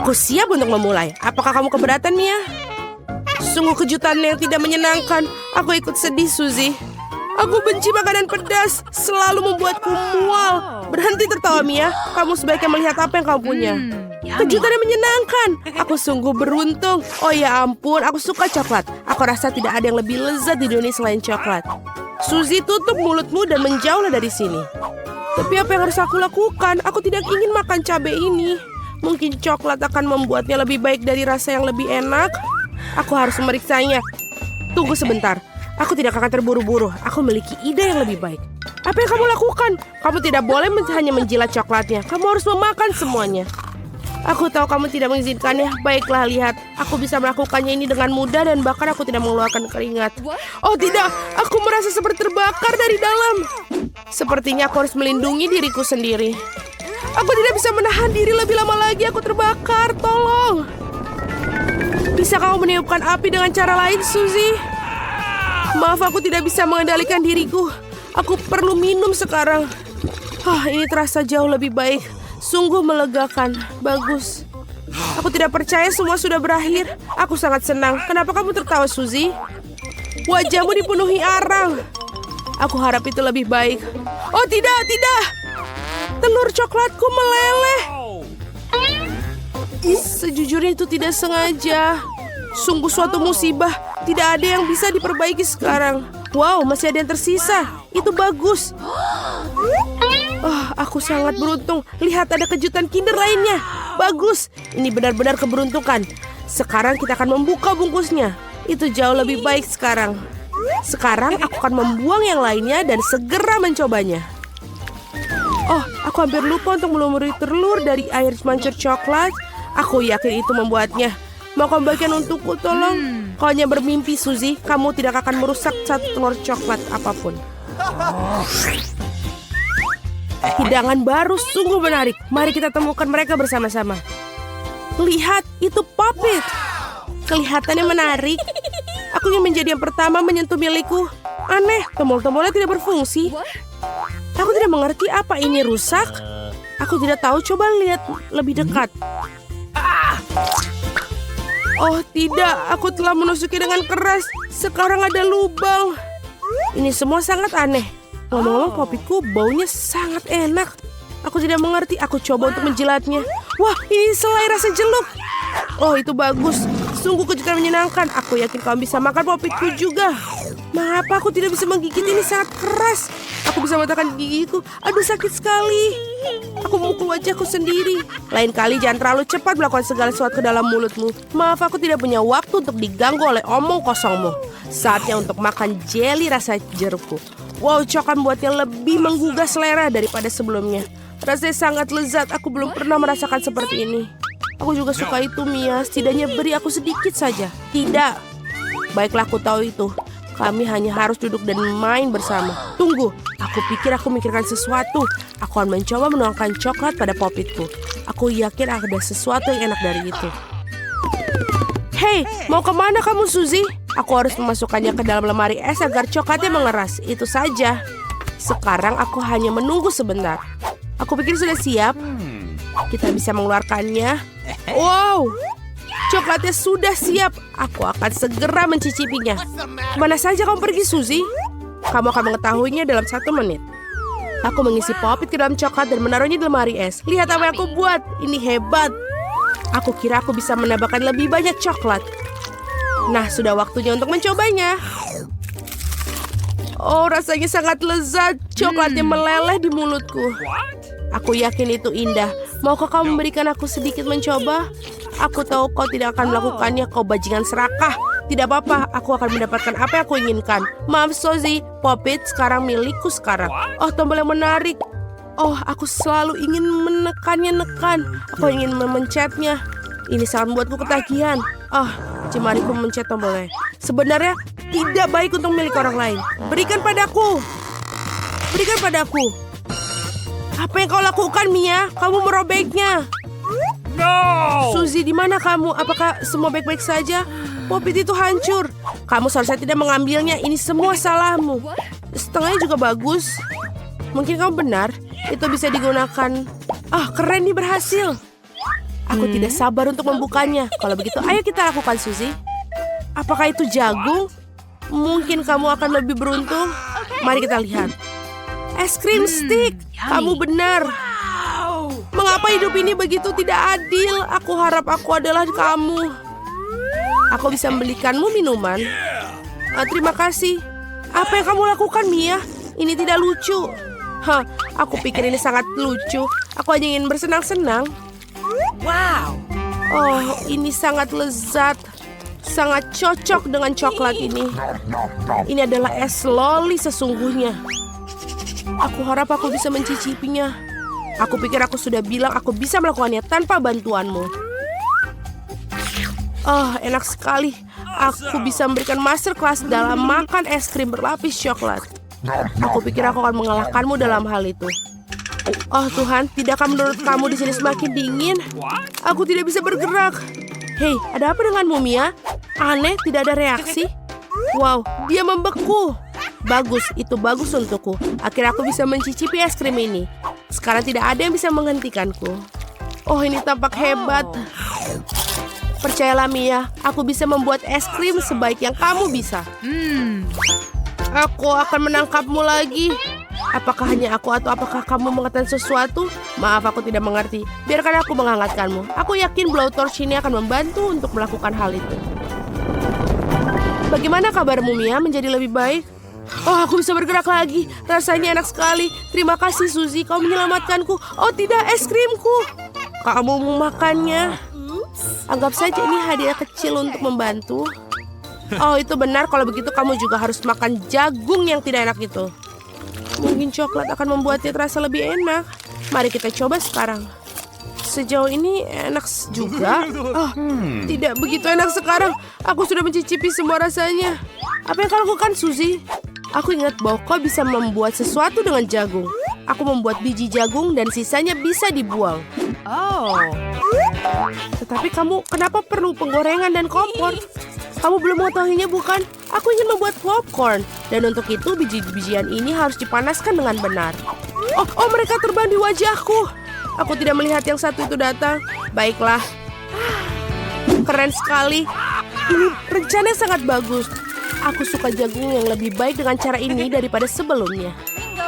Aku siap untuk memulai. Apakah kamu keberatan, Mia? Sungguh kejutan yang tidak menyenangkan. Aku ikut sedih, Suzy. Aku benci makanan pedas. Selalu membuatku mual. Berhenti tertawa, Mia. Kamu sebaiknya melihat apa yang kamu punya. Kejutan yang menyenangkan. Aku sungguh beruntung. Oh ya ampun, aku suka coklat. Aku rasa tidak ada yang lebih lezat di dunia selain coklat. Suzy, tutup mulutmu dan menjauhlah dari sini. Tapi apa yang harus aku lakukan? Aku tidak ingin makan cabai ini. Mungkin coklat akan membuatnya lebih baik dari rasa yang lebih enak. Aku harus memeriksanya. Tunggu sebentar. Aku tidak akan terburu-buru. Aku memiliki ide yang lebih baik. Apa yang kamu lakukan? Kamu tidak boleh hanya menjilat coklatnya. Kamu harus memakan semuanya. Aku tahu kamu tidak mengizinkannya. Baiklah, lihat. Aku bisa melakukannya ini dengan mudah dan bahkan aku tidak mengeluarkan keringat. Oh tidak, aku merasa seperti terbakar dari dalam. Sepertinya aku harus melindungi diriku sendiri. Aku tidak bisa menahan diri lebih lama lagi. Aku terbakar, tolong. Bisa kamu meniupkan api dengan cara lain, Suzy? Maaf, aku tidak bisa mengendalikan diriku. Aku perlu minum sekarang. Ini terasa jauh lebih baik. Sungguh melegakan. Bagus. Aku tidak percaya semua sudah berakhir. Aku sangat senang. Kenapa kamu tertawa, Suzy? Wajahmu dipenuhi arang. Aku harap itu lebih baik. Oh tidak, tidak. Telur coklatku meleleh. Sejujurnya itu tidak sengaja. Sungguh suatu musibah. Tidak ada yang bisa diperbaiki sekarang. Wow, masih ada yang tersisa. Itu bagus. Aku sangat beruntung. Lihat, ada kejutan Kinder lainnya. Bagus. Ini benar-benar keberuntungan. Sekarang kita akan membuka bungkusnya. Itu jauh lebih baik sekarang. Sekarang aku akan membuang yang lainnya dan segera mencobanya. Aku hampir lupa untuk melumuri telur dari air mancur coklat. Aku yakin itu membuatnya. Mau kamu bagian untukku, tolong? Kau hanya bermimpi, Suzy. Kamu tidak akan merusak satu telur coklat apapun. Hidangan baru sungguh menarik. Mari kita temukan mereka bersama-sama. Lihat, itu Puppet. Kelihatannya menarik. Aku ingin menjadi yang pertama menyentuh milikku. Aneh, tombol-tombolnya tidak berfungsi. Aku tidak mengerti apa ini rusak. Aku tidak tahu, coba lihat lebih dekat. Oh tidak, aku telah menusuki dengan keras. Sekarang ada lubang. Ini semua sangat aneh. Ngomong-ngomong, Puppetku baunya sangat enak. Aku tidak mengerti, aku coba untuk menjilatnya. Wah, ini selai rasa jeluk. Oh, itu bagus. Sungguh kejutan menyenangkan. Aku yakin kamu bisa makan Puppetku juga. Mengapa aku tidak bisa menggigit ini sangat keras? Aku bisa mematahkan gigiku. Aduh, sakit sekali. Aku memukul wajahku sendiri. Lain kali jangan terlalu cepat melakukan segala sesuatu ke dalam mulutmu. Maaf, aku tidak punya waktu untuk diganggu oleh omong kosongmu. Saatnya untuk makan jeli rasa jerukku. Wow, coklat membuatnya lebih menggugah selera daripada sebelumnya. Rasanya sangat lezat. Aku belum pernah merasakan seperti ini. Aku juga suka itu, Mia. Setidaknya beri aku sedikit saja. Tidak. Baiklah, aku tahu itu. Kami hanya harus duduk dan main bersama. Tunggu, aku pikir aku memikirkan sesuatu. Aku akan mencoba menuangkan coklat pada Puppetku. Aku yakin ada sesuatu yang enak dari itu. Hei, mau kemana kamu, Suzy? Aku harus memasukkannya ke dalam lemari es agar coklatnya mengeras. Itu saja. Sekarang aku hanya menunggu sebentar. Aku pikir sudah siap. Kita bisa mengeluarkannya. Wow, coklatnya sudah siap. Aku akan segera mencicipinya. Kemana saja kamu pergi, Suzy? Kamu akan mengetahuinya dalam 1 menit. Aku mengisi Puppet ke dalam coklat dan menaruhnya di lemari es. Lihat apa yang aku buat. Ini hebat. Aku kira aku bisa menambahkan lebih banyak coklat. Nah, sudah waktunya untuk mencobanya. Oh, rasanya sangat lezat. Coklatnya meleleh di mulutku. Aku yakin itu indah. Maukah kamu memberikan aku sedikit mencoba? Aku tahu kau tidak akan melakukannya. Kau bajingan serakah. Tidak apa-apa, aku akan mendapatkan apa yang aku inginkan. Maaf, Suzy. Puppet sekarang milikku sekarang. Oh, tombol yang menarik. Oh, aku selalu ingin menekannya. Aku ingin memencetnya. Ini sangat membuatku ketagihan. Jemariku memencet tombolnya. Sebenarnya tidak baik untuk milik orang lain. Berikan padaku. Berikan padaku. Apa yang kau lakukan, Mia? Kamu merobeknya. No! Suzy, di mana kamu? Apakah semua baik-baik saja? Puppet itu hancur. Kamu seharusnya tidak mengambilnya. Ini semua salahmu. Setengahnya juga bagus. Mungkin kamu benar. Itu bisa digunakan. Keren nih, berhasil. Aku tidak sabar untuk membukanya. Kalau begitu, ayo kita lakukan, Suzy. Apakah itu jagung? Mungkin kamu akan lebih beruntung. Mari kita lihat. Es krim stick. Kamu benar. Mengapa hidup ini begitu tidak adil? Aku harap aku adalah kamu. Aku bisa membelikanmu minuman. Terima kasih. Apa yang kamu lakukan, Mia? Ini tidak lucu. Aku pikir ini sangat lucu. Aku hanya ingin bersenang-senang. Wow. Oh, ini sangat lezat. Sangat cocok dengan coklat ini. Ini adalah es loli sesungguhnya. Aku harap aku bisa mencicipinya. Aku pikir aku sudah bilang aku bisa melakukannya tanpa bantuanmu. Oh, enak sekali. Aku bisa memberikan masterclass dalam makan es krim berlapis coklat. Aku pikir aku akan mengalahkanmu dalam hal itu. Oh Tuhan, tidakkah menurut kamu di sini semakin dingin? Aku tidak bisa bergerak. Hei, ada apa denganmu, Mia? Aneh, tidak ada reaksi. Wow, dia membeku. Bagus, itu bagus untukku. Akhirnya aku bisa mencicipi es krim ini. Sekarang tidak ada yang bisa menghentikanku. Oh, ini tampak hebat. Percayalah, Mia, aku bisa membuat es krim sebaik yang kamu bisa. Aku akan menangkapmu lagi. Apakah hanya aku atau apakah kamu mengatakan sesuatu? Maaf, aku tidak mengerti. Biarkan aku menghangatkanmu. Aku yakin blowtorch ini akan membantu untuk melakukan hal itu. Bagaimana kabarmu, Mia? Menjadi lebih baik? Oh, aku bisa bergerak lagi. Rasanya enak sekali. Terima kasih, Suzy. Kau menyelamatkanku. Oh, tidak, es krimku. Kamu mau makannya? Anggap saja ini hadiah kecil untuk membantu. Oh, itu benar. Kalau begitu kamu juga harus makan jagung yang tidak enak itu. Mungkin coklat akan membuatnya terasa lebih enak. Mari kita coba sekarang. Sejauh ini enak juga. Oh, tidak begitu enak sekarang. Aku sudah mencicipi semua rasanya. Apa yang kau lakukan, Suzy? Aku ingat bahwa kau bisa membuat sesuatu dengan jagung. Aku membuat biji jagung dan sisanya bisa dibuang. Oh. Tetapi kamu kenapa perlu penggorengan dan kompor? Kamu belum mengetahuinya, bukan? Aku ingin membuat popcorn. Dan untuk itu biji-bijian ini harus dipanaskan dengan benar. Oh, mereka terbang di wajahku. Aku tidak melihat yang satu itu datang. Baiklah. Keren sekali. Ini rencana sangat bagus. Aku suka jagung yang lebih baik dengan cara ini daripada sebelumnya.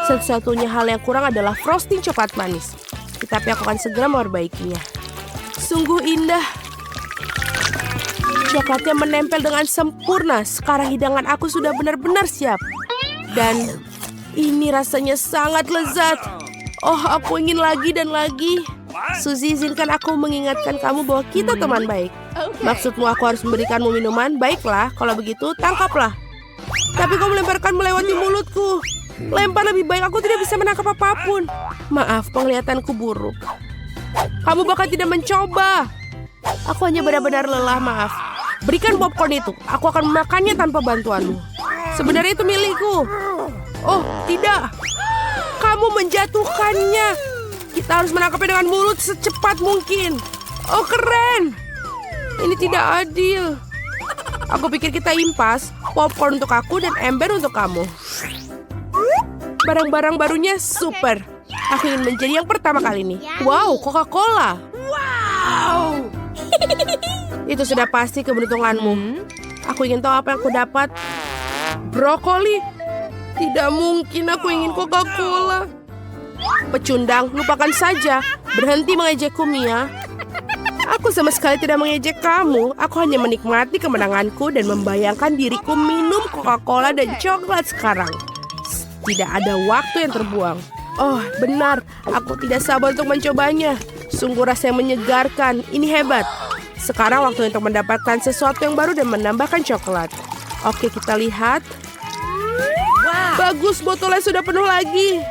Satu-satunya hal yang kurang adalah frosting coklat manis. Tetapi aku akan segera memperbaikinya. Sungguh indah. Coklatnya menempel dengan sempurna. Sekarang hidangan aku sudah benar-benar siap. Dan ini rasanya sangat lezat. Oh, aku ingin lagi dan lagi. Suzy, izinkan aku mengingatkan kamu bahwa kita teman baik. Maksudmu aku harus memberikanmu minuman? Baiklah, kalau begitu tangkaplah. Tapi kau melemparkan melewati mulutku. Lempar lebih baik, aku tidak bisa menangkap apapun. Maaf, penglihatanku buruk. Kamu bahkan tidak mencoba. Aku hanya benar-benar lelah, maaf. Berikan popcorn itu, aku akan memakannya tanpa bantuanmu. Sebenarnya itu milikku. Oh, tidak. Kamu menjatuhkannya. Kita harus menangkapnya dengan mulut secepat mungkin. Oh, keren. Ini tidak adil. Aku pikir kita impas. Popcorn untuk aku dan ember untuk kamu. Barang-barang barunya super. Aku ingin menjadi yang pertama kali ini. Wow, Coca-Cola. Wow. Itu sudah pasti keberuntunganmu. Aku ingin tahu apa yang aku dapat. Brokoli. Tidak mungkin aku ingin Coca-Cola. Pecundang, lupakan saja. Berhenti mengejekku, Mia. Aku sama sekali tidak mengejek kamu. Aku hanya menikmati kemenanganku dan membayangkan diriku minum Coca-Cola dan coklat sekarang. Tidak ada waktu yang terbuang. Oh, benar. Aku tidak sabar untuk mencobanya. Sungguh rasanya menyegarkan. Ini hebat. Sekarang waktu untuk mendapatkan sesuatu yang baru dan menambahkan coklat. Oke, kita lihat. Bagus, botolnya sudah penuh lagi.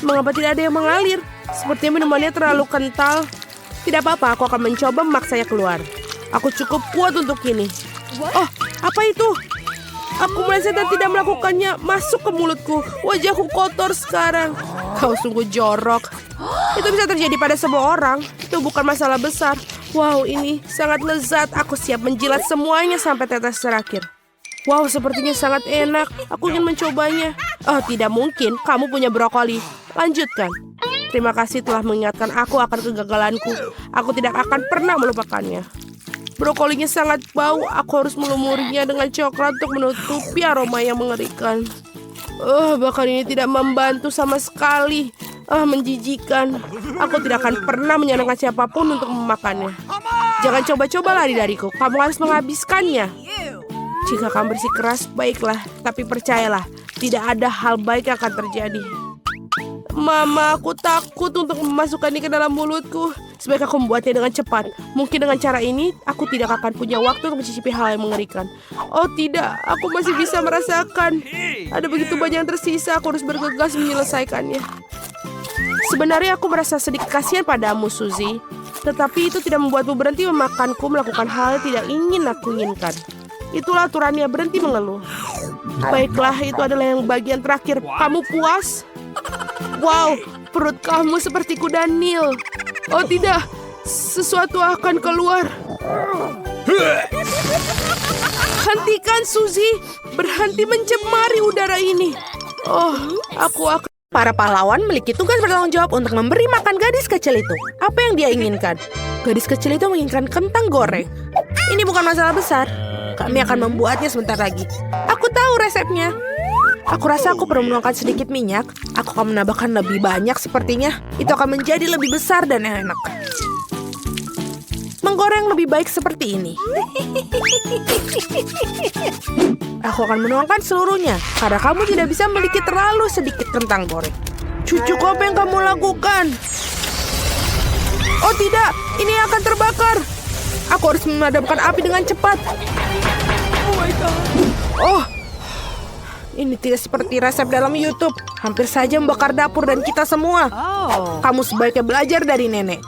Mengapa tidak ada yang mengalir? Sepertinya minumannya terlalu kental. Tidak apa-apa, aku akan mencoba memaksanya keluar. Aku cukup kuat untuk ini. Oh, apa itu? Aku meleset dan tidak melakukannya. Masuk ke mulutku. Wajahku kotor sekarang. Kau sungguh jorok. Itu bisa terjadi pada semua orang. Itu bukan masalah besar. Wow, ini sangat lezat. Aku siap menjilat semuanya sampai tetes terakhir. Wow, sepertinya sangat enak. Aku ingin mencobanya. Oh, tidak mungkin. Kamu punya brokoli. Lanjutkan. Terima kasih telah mengingatkan aku akan kegagalanku. Aku tidak akan pernah melupakannya. Brokolinya sangat bau. Aku harus melumurinya dengan coklat untuk menutupi aroma yang mengerikan. Bahkan ini tidak membantu sama sekali. Menjijikan. Aku tidak akan pernah menyenangkan siapapun untuk memakannya. Jangan coba-coba lari dariku. Kamu harus menghabiskannya. Jika kamu bersikeras, baiklah. Tapi percayalah, tidak ada hal baik yang akan terjadi. Mama, aku takut untuk memasukkannya ke dalam mulutku. Sebaiknya aku membuatnya dengan cepat. Mungkin dengan cara ini, aku tidak akan punya waktu untuk mencicipi hal yang mengerikan. Oh tidak, aku masih bisa merasakan. Ada begitu banyak yang tersisa, aku harus bergegas menyelesaikannya. Sebenarnya aku merasa sedikit kasihan padamu, Suzy. Tetapi itu tidak membuatmu berhenti memakanku melakukan hal yang tidak ingin aku inginkan. Itulah aturannya, berhenti mengeluh. Baiklah, itu adalah yang bagian terakhir. Kamu puas? Wow, perut kamu seperti kuda Nil. Oh tidak, sesuatu akan keluar. Hentikan, Suzy. Berhenti mencemari udara ini. Aku akan... Para pahlawan memiliki tugas bertanggung jawab untuk memberi makan gadis kecil itu. Apa yang dia inginkan? Gadis kecil itu menginginkan kentang goreng. Ini bukan masalah besar. Kami akan membuatnya sebentar lagi. Aku tahu resepnya. Aku rasa aku perlu menuangkan sedikit minyak. Aku akan menambahkan lebih banyak sepertinya. Itu akan menjadi lebih besar dan enak. Menggoreng lebih baik seperti ini. Aku akan menuangkan seluruhnya. Karena kamu tidak bisa memiliki terlalu sedikit kentang goreng. Cucuku, apa yang kamu lakukan? Oh tidak, ini akan terbakar. Aku harus memadamkan api dengan cepat. Ini tidak seperti resep dalam YouTube. Hampir saja membakar dapur dan kita semua. Kamu sebaiknya belajar dari nenek.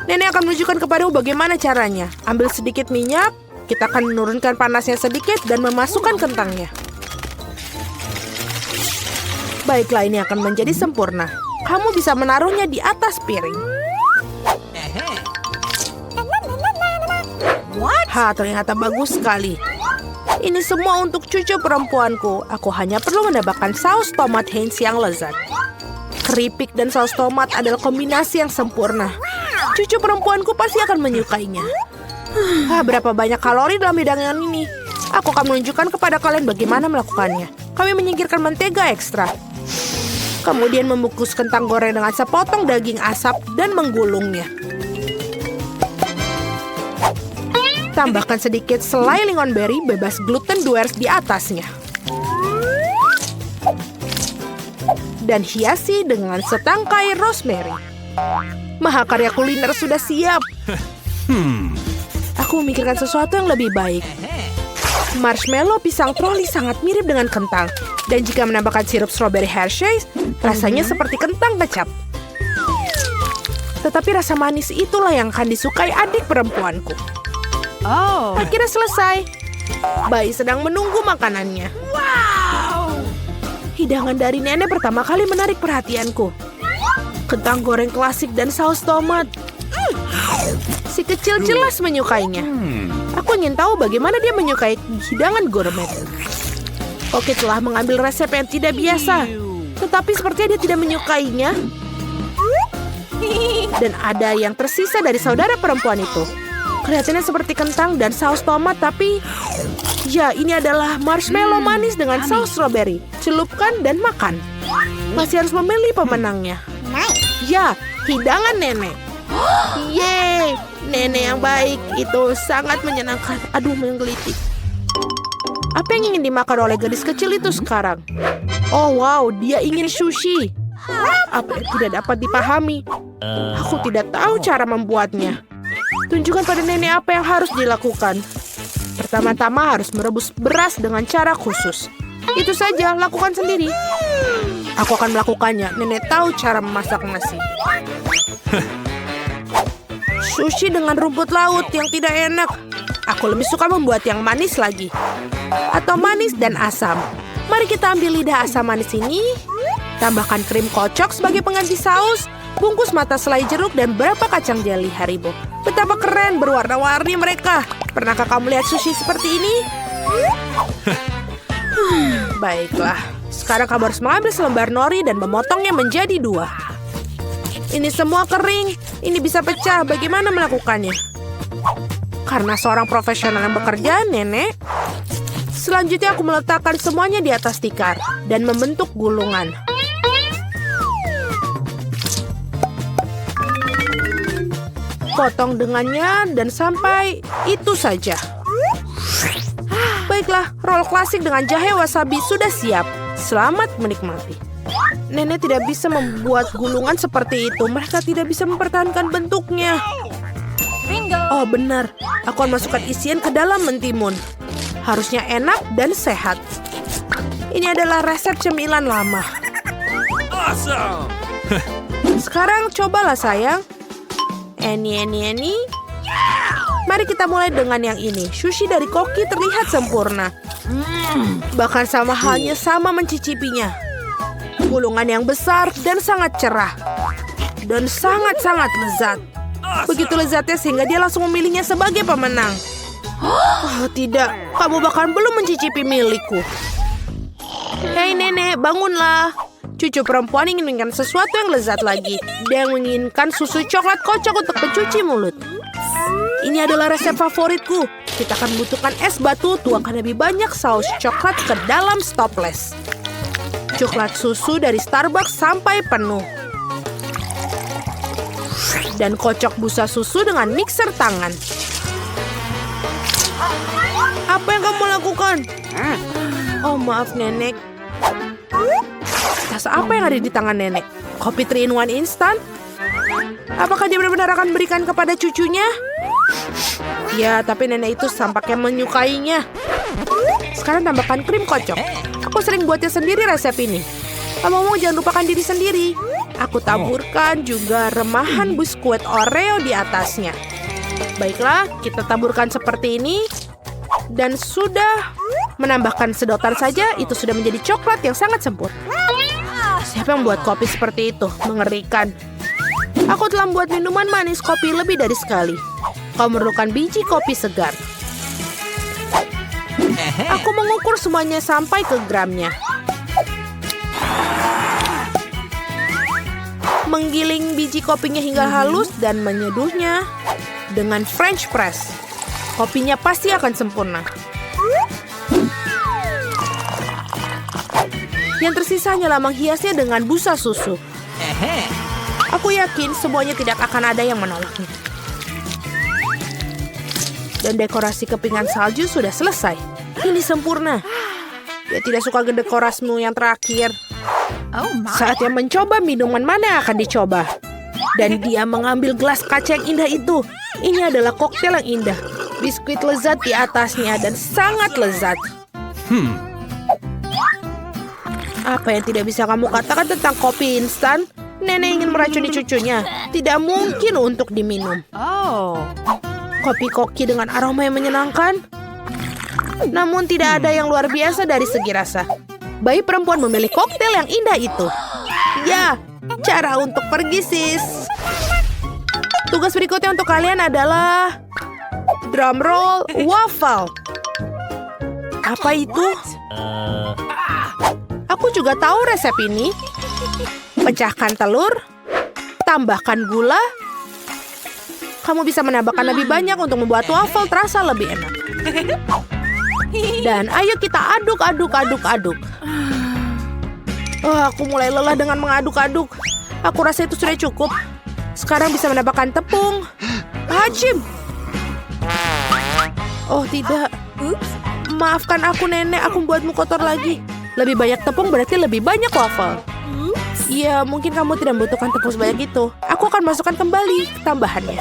Nenek akan menunjukkan kepadamu bagaimana caranya. Ambil sedikit minyak. Kita akan menurunkan panasnya sedikit dan memasukkan kentangnya. Baiklah, ini akan menjadi sempurna. Kamu bisa menaruhnya di atas piring. Ternyata bagus sekali. Ini semua untuk cucu perempuanku. Aku hanya perlu menambahkan saus tomat Heinz yang lezat. Keripik dan saus tomat adalah kombinasi yang sempurna. Cucu perempuanku pasti akan menyukainya. Berapa banyak kalori dalam hidangan ini? Aku akan menunjukkan kepada kalian bagaimana melakukannya. Kami menyingkirkan mentega ekstra. Kemudian membungkus kentang goreng dengan sepotong daging asap dan menggulungnya. Tambahkan sedikit selai lingonberry bebas gluten Duers di atasnya. Dan hiasi dengan setangkai rosemary. Mahakarya kuliner sudah siap. Aku memikirkan sesuatu yang lebih baik. Marshmallow pisang troli sangat mirip dengan kentang. Dan jika menambahkan sirup strawberry Hershey's, rasanya seperti kentang kecap. Tetapi rasa manis itulah yang akan disukai adik perempuanku. Akhirnya selesai. Bayi sedang menunggu makanannya. Wow! Hidangan dari nenek pertama kali menarik perhatianku. Kentang goreng klasik dan saus tomat. Si kecil jelas menyukainya. Aku ingin tahu bagaimana dia menyukai hidangan gourmet. Oke, telah mengambil resep yang tidak biasa. Tetapi sepertinya dia tidak menyukainya. Dan ada yang tersisa dari saudara perempuan itu. Kelihatannya seperti kentang dan saus tomat, tapi... Ya, ini adalah marshmallow manis dengan saus strawberry. Celupkan dan makan. Masih harus memilih pemenangnya. Ya, hidangan nenek. Yeay, nenek yang baik. Itu sangat menyenangkan. Aduh, menggelitik. Apa yang ingin dimakan oleh gadis kecil itu sekarang? Oh wow, dia ingin sushi. Apa yang tidak dapat dipahami? Aku tidak tahu cara membuatnya. Tunjukkan pada nenek apa yang harus dilakukan. Pertama-tama harus merebus beras dengan cara khusus. Itu saja, lakukan sendiri. Aku akan melakukannya. Nenek tahu cara memasak nasi. Sushi dengan rumput laut yang tidak enak. Aku lebih suka membuat yang manis lagi. Atau manis dan asam. Mari kita ambil lidah asam manis ini. Tambahkan krim kocok sebagai pengganti saus. Bungkus mata selai jeruk dan beberapa kacang jeli Haribo. Betapa keren berwarna-warni mereka. Pernahkah kamu lihat sushi seperti ini? Baiklah. Sekarang kamu harus mengambil selembar nori dan memotongnya menjadi 2. Ini semua kering. Ini bisa pecah. Bagaimana melakukannya? Karena seorang profesional yang bekerja, Nenek. Selanjutnya aku meletakkan semuanya di atas tikar dan membentuk gulungan. Potong dengannya dan sampai itu saja. Baiklah, roll klasik dengan jahe wasabi sudah siap. Selamat menikmati. Nenek tidak bisa membuat gulungan seperti itu. Mereka tidak bisa mempertahankan bentuknya. Bingo. Oh benar, aku akan masukkan isian ke dalam mentimun. Harusnya enak dan sehat. Ini adalah resep cemilan lama. Awesome! Sekarang cobalah sayang. Eni. Mari kita mulai dengan yang ini. Sushi dari Koki terlihat sempurna. Bahkan sama halnya sama mencicipinya. Gulungan yang besar dan sangat cerah. Dan sangat-sangat lezat. Begitu lezatnya sehingga dia langsung memilihnya sebagai pemenang. Oh tidak, kamu bahkan belum mencicipi milikku. Hei nenek, bangunlah. Cucu perempuan ingin menginginkan sesuatu yang lezat lagi. Dia menginginkan susu coklat kocok untuk pencuci mulut. Ini adalah resep favoritku. Kita akan membutuhkan es batu, tuangkan lebih banyak saus coklat ke dalam stopless. Coklat susu dari Starbucks sampai penuh. Dan kocok busa susu dengan mixer tangan. Apa yang kamu lakukan? Oh maaf nenek. Tas apa yang ada di tangan nenek? Kopi 3-in-1 instan? Apakah dia benar-benar akan berikan kepada cucunya? Ya, tapi nenek itu tampaknya menyukainya. Sekarang tambahkan krim kocok. Aku sering buatnya sendiri resep ini. Ngomong-ngomong jangan lupakan diri sendiri. Aku taburkan juga remahan biskuit Oreo di atasnya. Baiklah, kita taburkan seperti ini. Dan sudah menambahkan sedotan saja, itu sudah menjadi coklat yang sangat sempurna. Siapa yang membuat kopi seperti itu? Mengerikan. Aku telah membuat minuman manis kopi lebih dari sekali. Kau memerlukan biji kopi segar. Aku mengukur semuanya sampai ke gramnya. Menggiling biji kopinya hingga halus dan menyeduhnya dengan French press. Kopinya pasti akan sempurna. Yang tersisa hanyalah menghiasnya dengan busa susu. Aku yakin semuanya tidak akan ada yang menolaknya. Dan dekorasi kepingan salju sudah selesai. Ini sempurna. Dia tidak suka dekorasimu yang terakhir. Oh my. Saatnya mencoba minuman mana yang akan dicoba. Dan dia mengambil gelas kaca yang indah itu. Ini adalah koktail yang indah. Biskuit lezat di atasnya dan sangat lezat. Apa yang tidak bisa kamu katakan tentang kopi instan? Nenek ingin meracuni cucunya. Tidak mungkin untuk diminum. Oh. Kopi Koki dengan aroma yang menyenangkan. Namun tidak ada yang luar biasa dari segi rasa. Bayi perempuan memilih koktail yang indah itu. Ya, cara untuk pergi sis. Tugas berikutnya untuk kalian adalah drum roll waffle. Apa itu? Aku juga tahu resep ini. Pecahkan telur, tambahkan gula. Kamu bisa menambahkan lebih banyak untuk membuat waffle terasa lebih enak. Dan ayo kita aduk. Oh, aku mulai lelah dengan mengaduk-aduk. Aku rasa itu sudah cukup. Sekarang bisa menambahkan tepung. Hacim. Oh tidak. Maafkan aku nenek, aku membuatmu kotor lagi. Lebih banyak tepung berarti lebih banyak waffle. Ya, mungkin kamu tidak membutuhkan tepung sebanyak itu. Aku akan masukkan kembali tambahannya.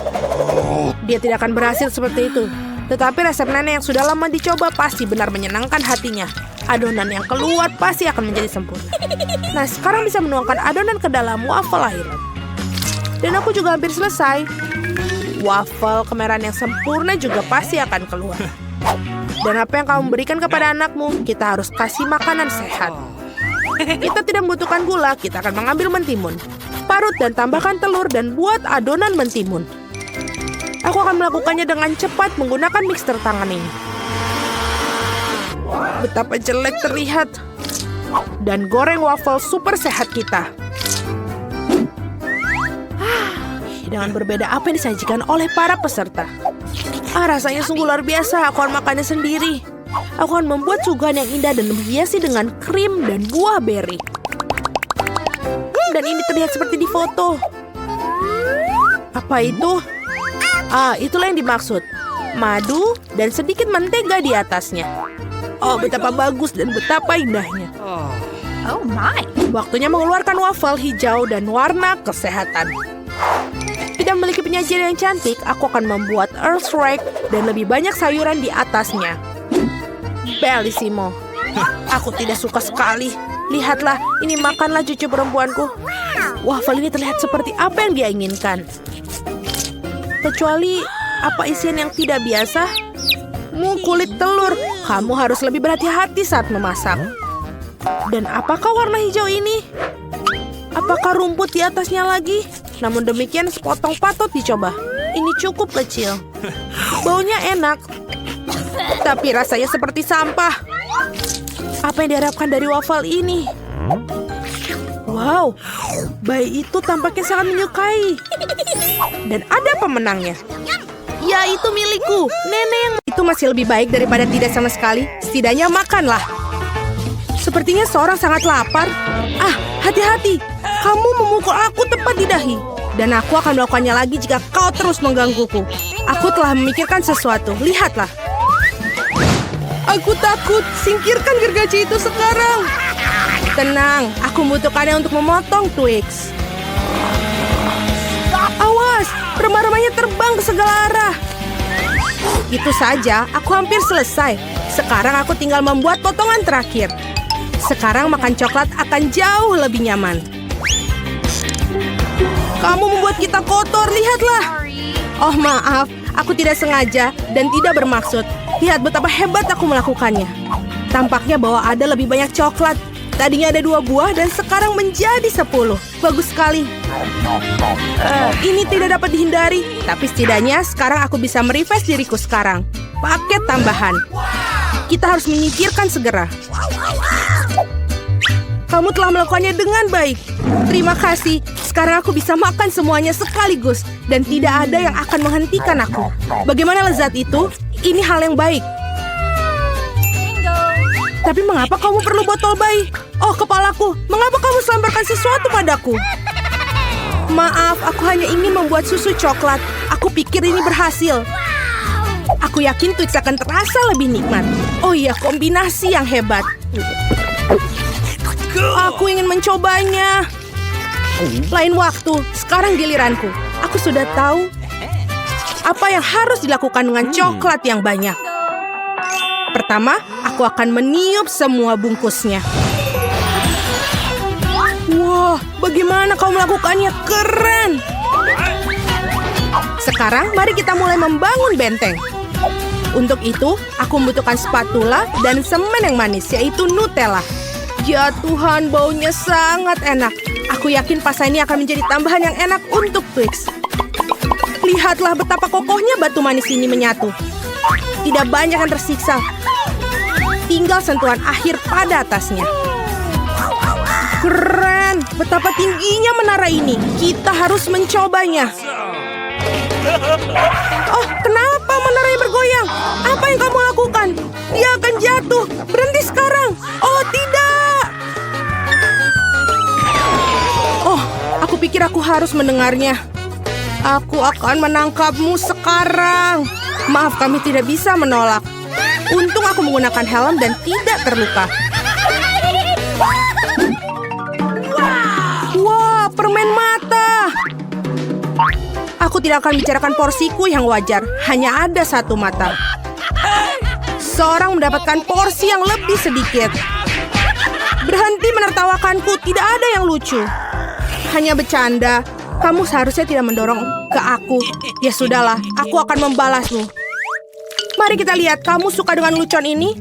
Dia tidak akan berhasil seperti itu. Tetapi resep nenek yang sudah lama dicoba pasti benar menyenangkan hatinya. Adonan yang keluar pasti akan menjadi sempurna. Nah, sekarang bisa menuangkan adonan ke dalam waffle akhiran. Dan aku juga hampir selesai. Waffle kemerahan yang sempurna juga pasti akan keluar. Dan apa yang kamu berikan kepada anakmu, kita harus kasih makanan sehat. Kita tidak membutuhkan gula, kita akan mengambil mentimun. Parut dan tambahkan telur dan buat adonan mentimun. Aku akan melakukannya dengan cepat menggunakan mixer tangan ini. Betapa jelek terlihat. Dan goreng waffle super sehat kita. dengan berbeda apa yang disajikan oleh para peserta. Rasanya sungguh luar biasa. Aku akan makannya sendiri. Aku akan membuat suguhan yang indah dan menghiasi dengan krim dan buah beri. Dan ini terlihat seperti di foto. Apa itu? Itulah yang dimaksud. Madu dan sedikit mentega di atasnya. Oh, betapa bagus dan betapa indahnya. Oh my. Waktunya mengeluarkan waffle hijau dan warna kesehatan. Tidak memiliki penyajian yang cantik, aku akan membuat earth rake dan lebih banyak sayuran di atasnya. Bellissimo. Aku tidak suka sekali. Lihatlah, ini makanlah cucu perempuanku. Waffle ini terlihat seperti apa yang dia inginkan. Kecuali apa isian yang tidak biasa? Kulit telur. Kamu harus lebih berhati-hati saat memasak. Dan apakah warna hijau ini? Apakah rumput di atasnya lagi? Namun demikian sepotong patut dicoba. Ini cukup kecil. Baunya enak. Tapi rasanya seperti sampah. Apa yang diharapkan dari waffle ini? Wow, bayi itu tampaknya sangat menyukai. Dan ada pemenangnya. Ya, itu milikku, nenek yang... Itu masih lebih baik daripada tidak sama sekali. Setidaknya makanlah. Sepertinya seorang sangat lapar. Hati-hati. Kamu memukul aku tepat di dahi. Dan aku akan melakukannya lagi jika kau terus menggangguku. Aku telah memikirkan sesuatu. Lihatlah. Aku takut. Singkirkan gergaji itu sekarang. Tenang, aku membutuhkannya untuk memotong Twix. Awas, remah-remahnya terbang ke segala arah. Itu saja, aku hampir selesai. Sekarang aku tinggal membuat potongan terakhir. Sekarang makan coklat akan jauh lebih nyaman. Kamu membuat kita kotor, lihatlah. Oh maaf, aku tidak sengaja dan tidak bermaksud. Lihat betapa hebat aku melakukannya. Tampaknya bahwa ada lebih banyak coklat. Tadinya ada 2 buah dan sekarang menjadi 10. Bagus sekali. Ini tidak dapat dihindari. Tapi setidaknya sekarang aku bisa merefresh diriku sekarang. Paket tambahan. Kita harus menyingkirkan segera. Kamu telah melakukannya dengan baik. Terima kasih. Sekarang aku bisa makan semuanya sekaligus. Dan tidak ada yang akan menghentikan aku. Bagaimana lezat itu? Ini hal yang baik. Tapi mengapa kamu perlu botol bayi? Oh, kepalaku. Mengapa kamu selemparkan sesuatu padaku? Maaf, aku hanya ingin membuat susu coklat. Aku pikir ini berhasil. Aku yakin Twix akan terasa lebih nikmat. Oh iya, kombinasi yang hebat. Aku ingin mencobanya. Lain waktu, sekarang giliranku. Aku sudah tahu apa yang harus dilakukan dengan coklat yang banyak. Pertama, aku akan meniup semua bungkusnya. Wah, bagaimana kau melakukannya? Keren! Sekarang, mari kita mulai membangun benteng. Untuk itu, aku membutuhkan spatula dan semen yang manis, yaitu Nutella. Ya Tuhan, baunya sangat enak. Aku yakin pasta ini akan menjadi tambahan yang enak untuk Twix. Lihatlah betapa kokohnya batu manis ini menyatu. Tidak banyak yang tersiksa. Tinggal sentuhan akhir pada atasnya. Keren! Betapa tingginya menara ini. Kita harus mencobanya. Oh, kenapa menaranya bergoyang? Apa yang kamu lakukan? Dia akan jatuh. Berhenti sekarang. Oh, tidak! Oh, aku pikir aku harus mendengarnya. Aku akan menangkapmu sekarang. Maaf, kami tidak bisa menolak. Untung aku menggunakan helm dan tidak terluka. Wah, permen mata. Aku tidak akan bicarakan porsiku yang wajar. Hanya ada 1 mata. Seorang mendapatkan porsi yang lebih sedikit. Berhenti menertawakanku. Tidak ada yang lucu. Hanya bercanda. Kamu seharusnya tidak mendorong ke aku. Ya sudahlah, aku akan membalasmu. Mari kita lihat, kamu suka dengan lucuan ini?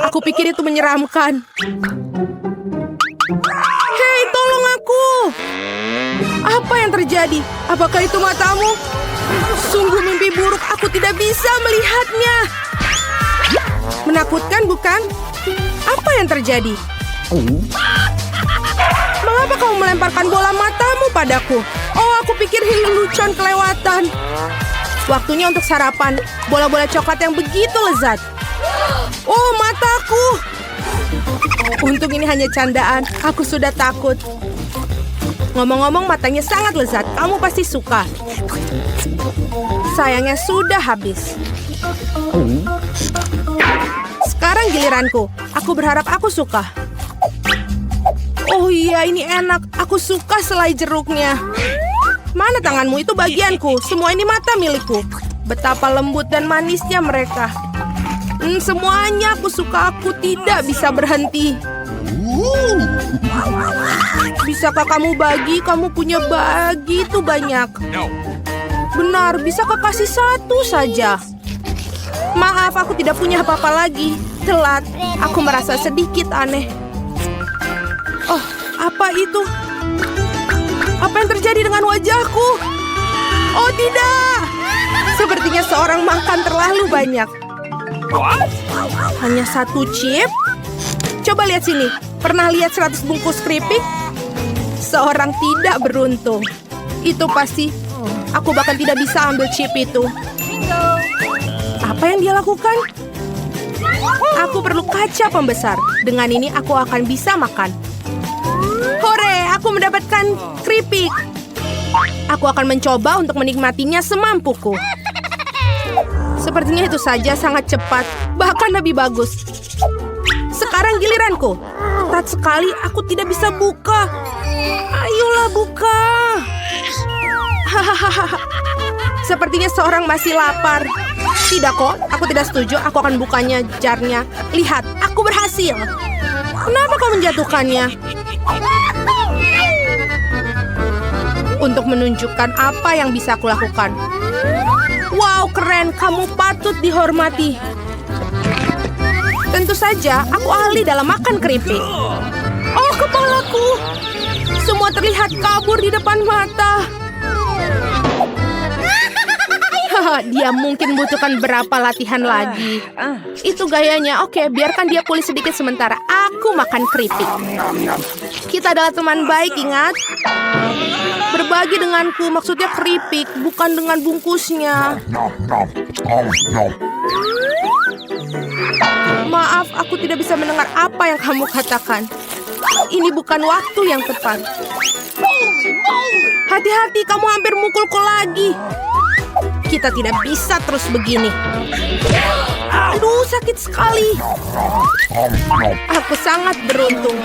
Aku pikir itu menyeramkan. Hei, tolong aku! Apa yang terjadi? Apakah itu matamu? Sungguh mimpi buruk, aku tidak bisa melihatnya. Menakutkan, bukan? Apa yang terjadi? Mengapa kamu melemparkan bola matamu padaku? Oh, aku pikir lelucon kelewatan. Waktunya untuk sarapan. Bola-bola coklat yang begitu lezat. Oh, mataku. Untung ini hanya candaan. Aku sudah takut. Ngomong-ngomong, matanya sangat lezat. Kamu pasti suka. Sayangnya sudah habis. Sekarang giliranku. Aku berharap aku suka. Oh iya, ini enak. Aku suka selai jeruknya. Mana tanganmu? Itu bagianku. Semua ini mata milikku. Betapa lembut dan manisnya mereka. Semuanya aku suka. Aku tidak bisa berhenti. Bisakah kamu bagi? Kamu punya begitu banyak. Benar, bisakah kasih satu saja? Maaf, aku tidak punya apa-apa lagi. Telat. Aku merasa sedikit aneh. Oh, apa itu? Apa yang terjadi dengan wajahku? Oh tidak! Sepertinya seorang makan terlalu banyak. Hanya satu chip? Coba lihat sini. Pernah lihat 100 bungkus keripik? Seorang tidak beruntung. Itu pasti. Aku bahkan tidak bisa ambil chip itu. Apa yang dia lakukan? Aku perlu kaca pembesar. Dengan ini aku akan bisa makan. Hore, aku mendapatkan keripik. Aku akan mencoba untuk menikmatinya semampuku. Sepertinya itu saja sangat cepat, bahkan lebih bagus. Sekarang giliranku. Ketat sekali, aku tidak bisa buka. Ayolah buka. Hahaha. Sepertinya seorang masih lapar. Tidak kok, aku tidak setuju. Aku akan bukanya jarnya. Lihat, aku berhasil. Kenapa kau menjatuhkannya? Untuk menunjukkan apa yang bisa aku lakukan. Wow, keren. Kamu patut dihormati. Tentu saja, aku ahli dalam makan keripik. Oh, kepalaku. Semua terlihat kabur di depan mata. Dia mungkin butuhkan berapa latihan lagi. Itu gayanya. Oke, biarkan dia pulih sedikit sementara. Aku makan keripik. Kita adalah teman baik, ingat? Berbagi denganku, maksudnya keripik, bukan dengan bungkusnya. Maaf, aku tidak bisa mendengar apa yang kamu katakan. Ini bukan waktu yang tepat. Hati-hati, kamu hampir mukulku lagi. Kita tidak bisa terus begini. Aduh, sakit sekali. Aku sangat beruntung.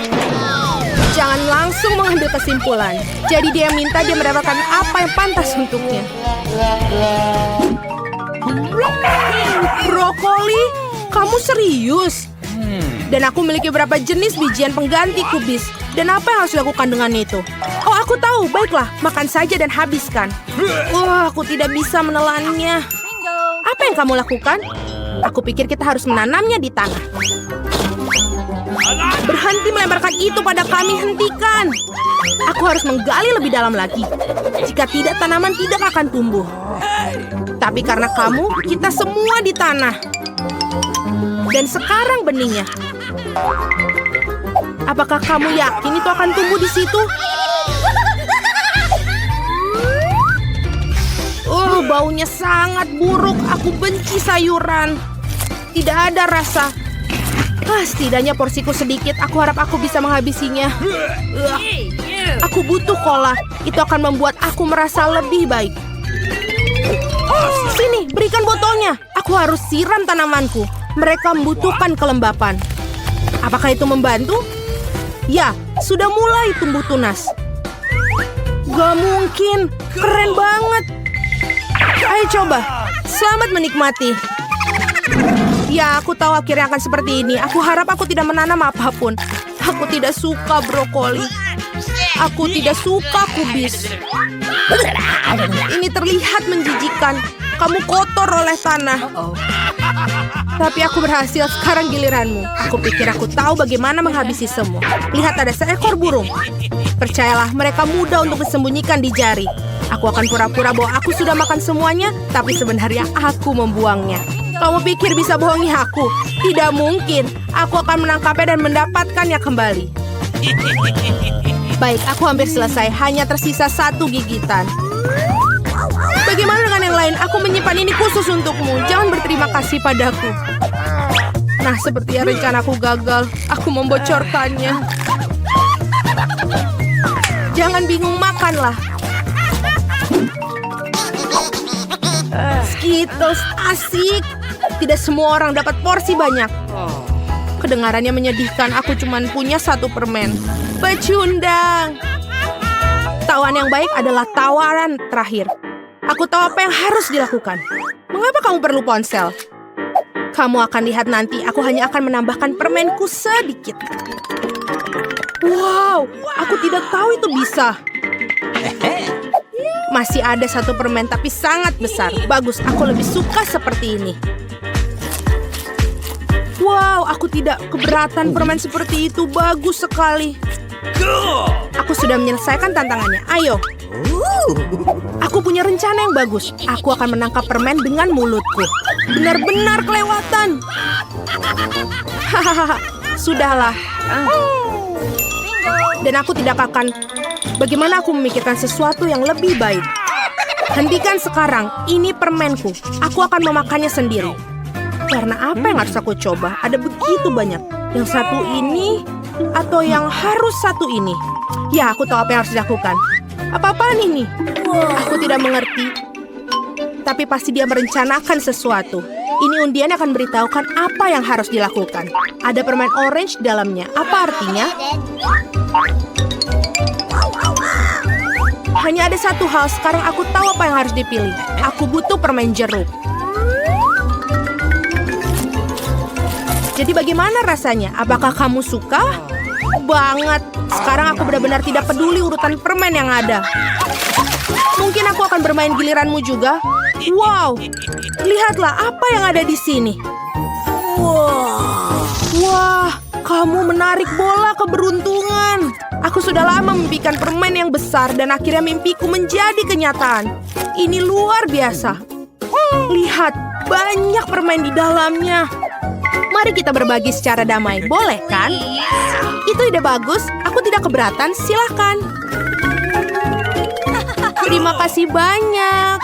Jangan langsung mengambil kesimpulan. Jadi dia minta dia mendapatkan apa yang pantas untuknya. Brokoli? Kamu serius? Dan aku memiliki beberapa jenis bijian pengganti kubis. Dan apa yang harus dilakukan dengan itu? Oh, aku tahu. Baiklah, makan saja dan habiskan. Wah, aku tidak bisa menelannya. Apa yang kamu lakukan? Aku pikir kita harus menanamnya di tanah. Berhenti melemparkan itu pada kami, hentikan. Aku harus menggali lebih dalam lagi. Jika tidak, tanaman tidak akan tumbuh. Tapi karena kamu, kita semua di tanah. Dan sekarang benihnya. Apakah kamu yakin itu akan tumbuh di situ? Oh, baunya sangat buruk. Aku benci sayuran. Tidak ada rasa. Setidaknya porsiku sedikit. Aku harap aku bisa menghabisinya. Aku butuh cola. Itu akan membuat aku merasa lebih baik. Sini, berikan botolnya. Aku harus siram tanamanku. Mereka membutuhkan kelembapan. Apakah itu membantu? Ya, sudah mulai tumbuh tunas. Gak mungkin. Keren banget. Ayo coba. Selamat menikmati. Ya, aku tahu akhirnya akan seperti ini. Aku harap aku tidak menanam apapun. Aku tidak suka brokoli. Aku tidak suka kubis. Ini terlihat menjijikan. Kamu kotor oleh tanah. Tapi aku berhasil. Sekarang giliranmu. Aku pikir aku tahu bagaimana menghabisi semua. Lihat, ada seekor burung. Percayalah, mereka mudah untuk disembunyikan di jari. Aku akan pura-pura bahwa aku sudah makan semuanya, tapi sebenarnya aku membuangnya. Kamu pikir bisa bohongi aku? Tidak mungkin. Aku akan menangkapnya dan mendapatkannya kembali. Baik, aku hampir selesai. Hanya tersisa 1 gigitan. Bagaimana dengan yang lain? Aku menyimpan ini khusus untukmu. Jangan berterima kasih padaku. Nah, sepertinya rencanaku gagal. Aku membocorkannya. Jangan bingung, makanlah. Skittles asik. Tidak semua orang dapat porsi banyak. Kedengarannya menyedihkan. Aku cuma punya 1 permen. Pecundang. Tawaran yang baik adalah tawaran terakhir. Aku tahu apa yang harus dilakukan. Mengapa kamu perlu ponsel? Kamu akan lihat nanti. Aku hanya akan menambahkan permenku sedikit. Wow, aku tidak tahu itu bisa. Masih ada 1 permen tapi sangat besar. Bagus, aku lebih suka seperti ini. Wow, aku tidak keberatan permen seperti itu. Bagus sekali. Aku sudah menyelesaikan tantangannya. Ayo. Aku punya rencana yang bagus. Aku akan menangkap permen dengan mulutku. Benar-benar kelewatan. Hahaha, sudahlah. Dan aku tidak akan... Bagaimana aku memikirkan sesuatu yang lebih baik? Hentikan sekarang. Ini permenku. Aku akan memakannya sendiri. Karena apa yang harus aku coba? Ada begitu banyak. Yang satu ini atau yang harus satu ini? Ya, aku tahu apa yang harus dilakukan. Apa-apaan ini? Aku tidak mengerti. Tapi pasti dia merencanakan sesuatu. Ini undian akan beritahukan apa yang harus dilakukan. Ada permen orange di dalamnya. Apa artinya? Hanya ada satu hal. Sekarang aku tahu apa yang harus dipilih. Aku butuh permen jeruk. Jadi bagaimana rasanya? Apakah kamu suka? Banget. Sekarang aku benar-benar tidak peduli urutan permen yang ada. Mungkin aku akan bermain giliranmu juga. Wow, lihatlah apa yang ada di sini. Wah, kamu menarik bola keberuntungan. Aku sudah lama memimpikan permen yang besar dan akhirnya mimpiku menjadi kenyataan. Ini luar biasa. Lihat, banyak permen di dalamnya. Mari kita berbagi secara damai, boleh kan? Itu ide bagus, aku tidak keberatan, silakan. Terima kasih banyak.